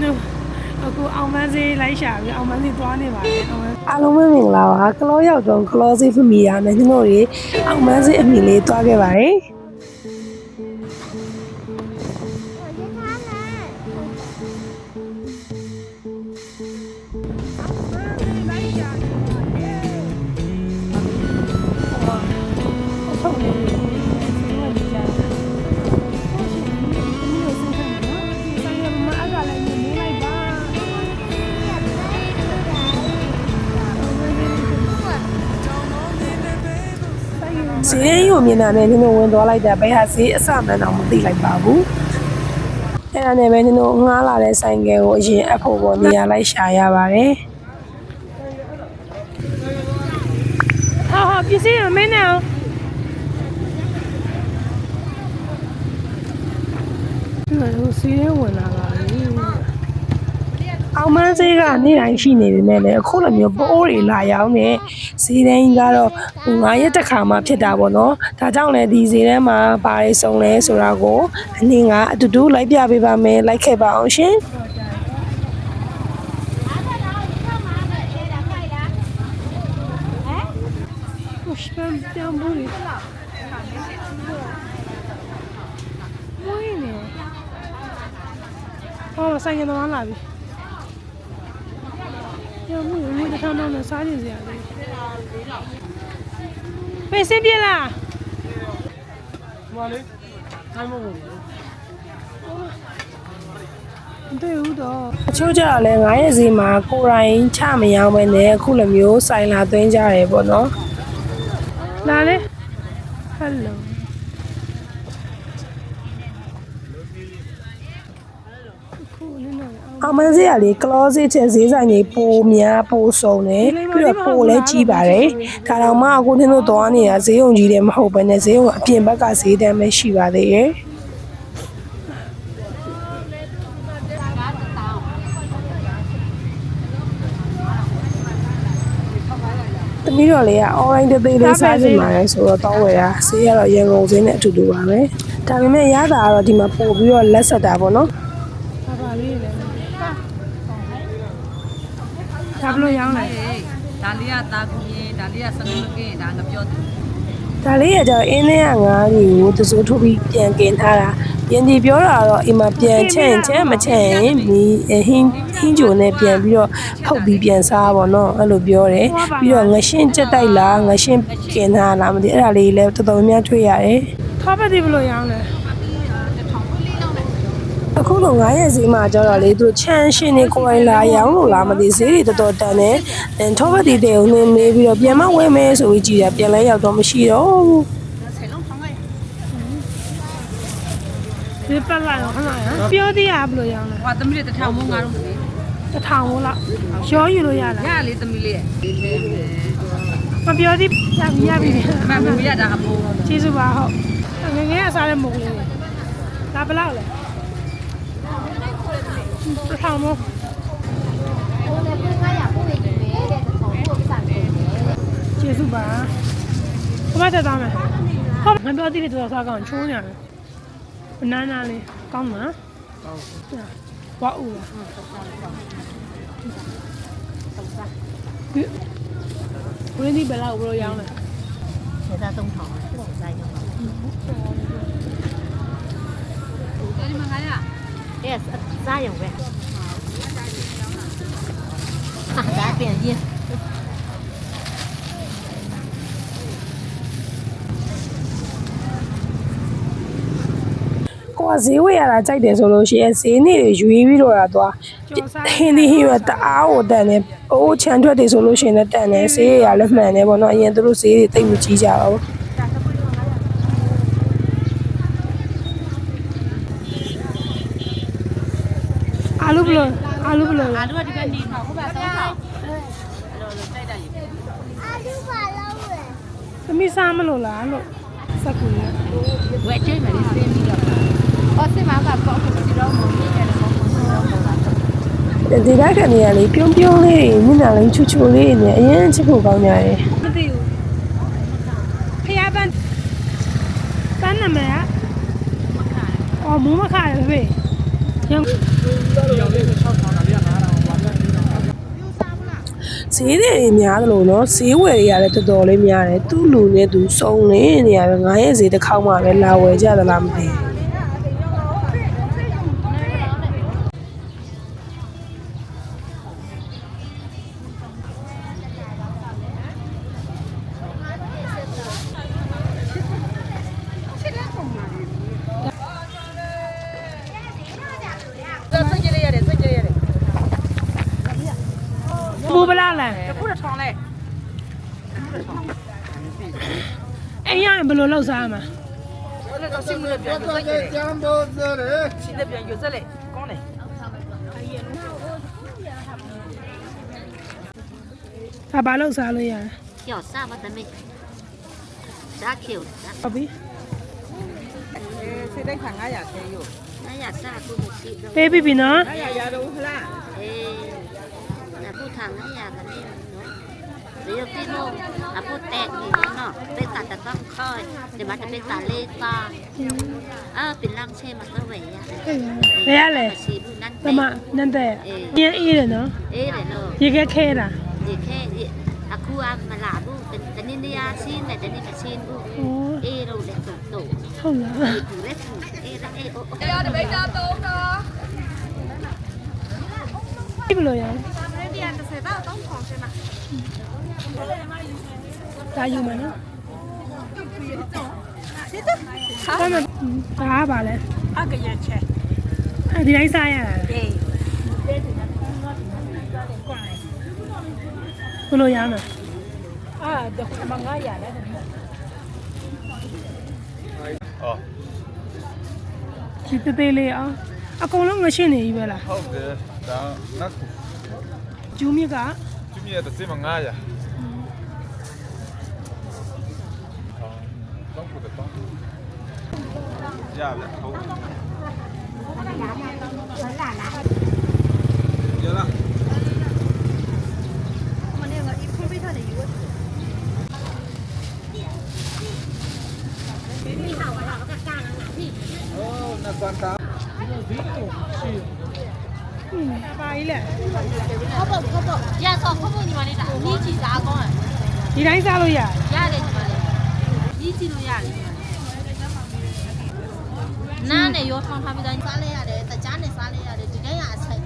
နော်အခုအောင်မန်းစေးလိုက်ရှာပြီးအောင်မန်းစေးသွားနေပါတယ်အားလုံးပဲမင်္ဂလာပါကလောရောက်တော့ကလောစေးဖမီယာနဲ့ကျွန်တော်တွေအောင်မန်းစေးအမိလေးသွားခဲ့ပါတယ်ဈေးရုံမြင်တာနဲ့ကျွန်တော်ဝင်သွားလိုက်တာဘယ်ဟာဈေးအစမှန်းတော့မသိလိုက်ပါဘူးအဲ့ဒါနဲ့ပဲကျွန်တော်ငှားလာတဲ့ဆိုင်ကယ်ကိုအရင်အဖို့ပေါ်နေရာလိုက်ရှာရပါတယ်ဟာပစ္စည်းမင်းနဲ့အောင်စီးရဲဝင်လာပါပြီအောင်မန်းစေးကနေ့တိုင်းရှိနေပြီမဲ့လည်းအခုလိုမျိုးပိုးတွေလာရောက်နေဈေးတိုင်းကတော့9ရက်တစ်ခါမှဖြစ်တာပေါ့နော်ဒါကြောင့်လည်းဒီဈေးတန်းမှာဘာတွေစုံလဲဆိုတာကိုအနည်းကအတူတူလိုက်ပြပေးပါမယ်လိုက်ခဲ့ပါအောင်ရှင်ပြောင်းဘူးလေဝင်းနေဟောဆိုင်ကတော့လာပြီပြောင်းဘူးလေတခါတော့စားနေစရာလေးပဲစင်းပြလားမလေးထိုင်မလို့对ဦးတော့အချို့ကြတော့လည်း9ရက်ဈေးမှာကိုယ်တိုင်ချမရောင်းပဲနဲ့အခုလိုမျိုးဆိုင်လာသွင်းကြတယ်ပေါ့နော်လာလေဟယ်လိုအောင်မန်းစေးကလေကလောစေးချက်ဈေးဆိုင်ကြီးပိုများပိုစုံတယ်ပြီးတော့ပိုလည်းကြီးပါတယ်ဒါတော့မှအခုနင်းတို့သွားနေတာဈေးုံကြီးတယ်မဟုတ်ဘဲနဲ့ဈေးုံအပြင်ဘက်ကဈေးတန်းပဲရှိပါသေးရဲ့သမီးတော်လေးက online တသေးလေးစားနေမှာလဲဆိုတော့တောင်းဝယ်တာဈေးကတော့ရန်ကုန်ဈေးနဲ့အတူတူပါပဲဒါပေမဲ့ရတာကတော့ဒီမှာပို့ပြီးတော့လက်ဆက်တာပေါ့နော်ပါလေးလေဒါဘလို့ရောင်းလဲဒါလေးကတာကူရင်ဒါလေးကစနုကင်းဒါငပြောတယ်ဒါလေးကကြောင့်အင်းထဲကငါးတွေကိုတစိုးထုတ်ပြီးပြန်กินထားတာပြန်ဒီပြောတာတော့အိမ်မှာပြန်ချက်မချက်ရင်ဒီဟင်းဂျိုနဲ့ပြန်ပြီးတော့ဖုတ်ပြီးပြန်စားပါတော့အဲ့လိုပြောတယ်ပြီးတော့ငရှင်းကြက်တိုက်လားငရှင်းกินထားလားမသိအဲ့ဒါလေးလည်းတော်တော်များတွေ့ရတယ်ထောပတ်ဒီဘလို့ရောင်းလဲအခုတော့9ရက်ဈေးမှာကျတော့လေသူချမ်းရှင်နေကိုယ်လာရောင်းလို့လားမသိဈေးတွေတော်တော်တန်တယ်ထောပတ်ဒီတဲ့ဦးနေမေးပြီးတော့ပြန်မဝယ်မယ်ဆိုပြီးကြည်တာပြန်လဲရောက်တော့မရှိတော့ဘူးဒီပတ်လာရောခဏရပြောသေးရဘလို့ရောင်းလဲဟောသမီးလေးတစ်ထောင်မိုးငါတော့မလေး1000ဟုတ်လားရောယူလို့ရလားရလေသမီးလေးမပြောသေးရပြီမမရတာအမိုးကျေးဇူးပါဟုတ်ငယ်အစားတဲ့မုတ်လေးဒါဘလောက်လဲ1000မို့ကျေးဇူးပါဘမတက်သားမယ်ဟုတ်ငါပြောသေးတယ်သူစားကောင်းချိုးနေတယ်ဘနာနာလေးကောင်းမှာကောင်းဝါဦးဘယ်ဒီဘလောက်ဘလို့ရောင်းလဲဒါ3000ဆိုင်တော့ဒီမှာငါရ yes စားရုံပဲဒါပြန်ရင်ကိုကဈေးဝယ်ရတာကြိုက်တယ်ဆိုလို့ရှိရင်ဈေးနေတွေရွေးပြီးတော့တာသွားဟင်းဒီဟင်းရတအားကိုတန်တယ်အိုးချန်ထွက်တယ်ဆိုလို့ရှိရင်လည်းတန်တယ်ဈေးရလည်းမှန်တယ်ပေါ့နော်အရင်သူတို့ဈေးတွေတိတ်မကြီးကြတော့ဘူးအာလူဘလို့အာလူကဒီဘက်နေမှာဟုတ်ပါ3000အဲ့လိုတိုက်တာရေအာလူပါလို့လေသမီးစားမလို့လားလို့စက်ကူရဝဲချိတ်မယ်စင်းပြီးတော့အော်စင်မှာကပေါ့စီတော့မင်းရတယ်ပေါ့စီတော့ပေါ့ဒီဘက်ကနေရလေပြုံးပြုံးလေးမျက်နှာလေးချူချူလေးနဲ့အရင်ချစ်ဖို့ကောင်းကြတယ်မသိဘူးဖျားပန်းနာမည်ကအော်မူးမခါရဖေ ရောင်း ဈေးတွေများတယ်လို့နော်ဈေးဝယ်တွေရတယ်တော်တော်လေးများတယ်သူ့လူနဲ့သူစုံနေနေရတယ်ငါရဲ့ဈေးတစ်ခေါက်မှပဲလာဝယ်ကြသလားမသိဘူးဘူပလာလန် ခုတော့ထောင်းလိုက် အိမ်ရရင်ဘယ်လိုလုပ်စားမှာ ဘယ်လိုတော့စိတ်မလို့ပြန်ပြောကြတယ်ကျန်တော့စရဲစိတ်ပြန်ယူစက်လေကောင်းတယ် ဒါဘာလုပ်စားလို့ရလဲ 小啥我都没，啥 Q 啥， ဟုတ်ပြီ စိတ်တိုင်းခံ900ခဲယူ 那呀啥都不是的， ပေးပြီပြီနော် 900ရတော့ဟလား 哎，那不谈那呀个呢，只有这种，那不带你喏，被打的刚开，对吧？被打累打，啊，เป็นร่างเช่มาก็เวีย ဘယ်ရလဲ ชีบุนั่น တမနန်းတဲ့ညအေးတယ်နော် เอ๊ะเลยเนาะ ရေခဲခဲတာ ดีแค่อะคูอามาลาบุเป็นตะนินยาชินแต่ตะนินชินบุ ဟော เอ๊ะเราเลยตุ่ตุ่ ဟုတ်လား ถูเล็กถูเอ๊ะเอ๊ะโอ้ ဒီဘယ်လိုရလဲဒါယူမယ်နော်ဒါမှဒါပါလဲ အကရချက် ဒီတိုင်းစားရတာ အေး ဘယ်လိုရမလဲ အာတော့မ900ရတယ် ဒီတေးသေးလေးအောင်အကုန်လုံးငရှင်းနေပြီပဲလား ဟုတ်တယ်ဒါနတ် ဂျူးမြစ်က ကျမရတဲ့စေမ900တော့ဘယ်တော့ရပါဟုတ်ရလား ပါကြီးလဲ 泡泡泡泡，呀，操，泡泡你妈的打，你几啥光啊？ ဒီတိုင်းစားလို့ရတယ် ရတယ်ညီမလေးကြီးကြည့်လို့ရတယ်နားနဲ့ရောထောင်းထားပြီးသားစားလဲရတယ်တကြားနဲ့စားလဲရတယ်ဒီတိုင်းကအချိန်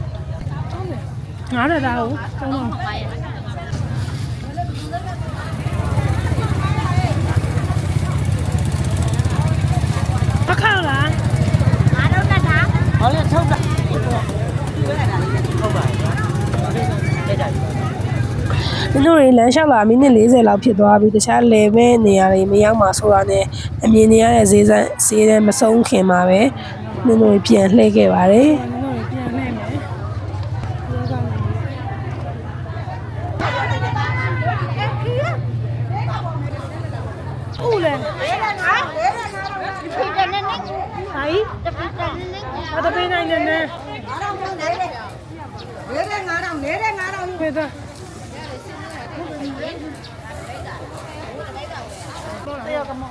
ငါးတဲ့သားကို တော့ တော့ မပါရဲ့ အခါလား ငါတို့တက်တာ ဟောလေထုတ်တာ မင်းတို့တွေလမ်းလျှောက်လာမိနစ်40လောက်ဖြစ်သွားပြီတခြားလေပဲနေရာတွေမရောက်မှဆိုတာနဲ့အမြင်နေရတဲ့ဈေးတန်းမဆုံးခင်မှာပဲမင်းတို့တွေပြန်လှည့်ခဲ့ပါတယ် နင်တို့ပြန်လှည့်မယ်ရောကလည်းဦးလေ ဒီကနေ့နေ့ ဟာကြီး တပိတနေ့နေ့ အတပေးနိုင်နေနေ 9000 ဖေးသားတယောက်ကမ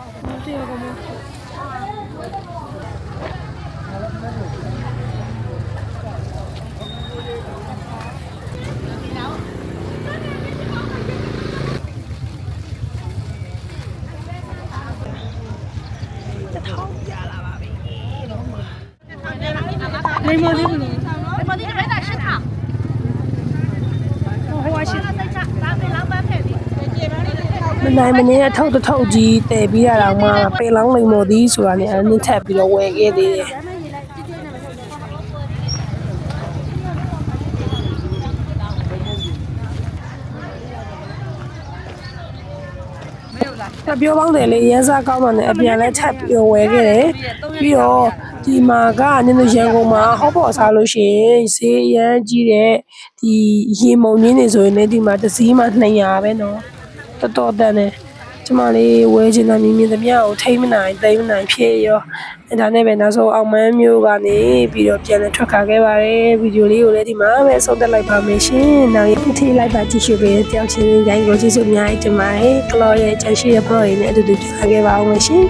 လိမ္မာသေးဘူးလို့ ဒီပေါ်ဒီပဲတာရှင်းထား ဟိုဝါရှိ စိတ်ချဒါပဲလောက်ပဲဖက်ပြီ မနိုင်မနေအထောက်တစ်ထောက်ကြီးတည်ပြီးရတော့မှပေလောင်းလိမ်မော်သည်ဆိုတာနဲ့အနည်းထပ်ပြီးတော့ဝယ်ခဲ့သေးတယ်ပြောပေါင်းတယ်လေရန်စားကောင်းမှလည်းအပြန်လဲထပ်ပြီးဝယ်ခဲ့တယ်ပြီးတော့ဒီမှာကနင်တို့ရန်ကုန်မှာဟောပေါ်စားလို့ရှိရင်ဈေးအရန်ကြီးတဲ့ဒီရေမုံရင်းနေဆိုရင်လည်းဒီမှာတစ်စီးမှ200ပဲနော်တော်တော်တန်တယ်ကျမလေးဝယ်ချင်တာမြင်သမျှကိုထိမ့်မနိုင်သိမ့်မနိုင်ဖြစ်ရောအဲဒါနဲ့ပဲနောက်ဆုံးအောင်မန်းမျိုးကနေပြီးတော့ပြန်လဲထွက်ခါခဲ့ပါတယ်ဗီဒီယိုလေးကိုလည်းဒီမှာပဲဆုံးသက်လိုက်ပါမယ်ရှင်နောက်ရင်ထိလိုက်ပါကြည့်ရှုပေးတဲ့ကြောက်ချင်းရိုင်းကိုကျေးဇူးအများကြီးတင်ပါတယ်ကလော်ရဲ့ချန်ရှိတဲ့ blog ရင်းနဲ့အတူတူကြည့်ခဲ့ပါအောင်ရှင်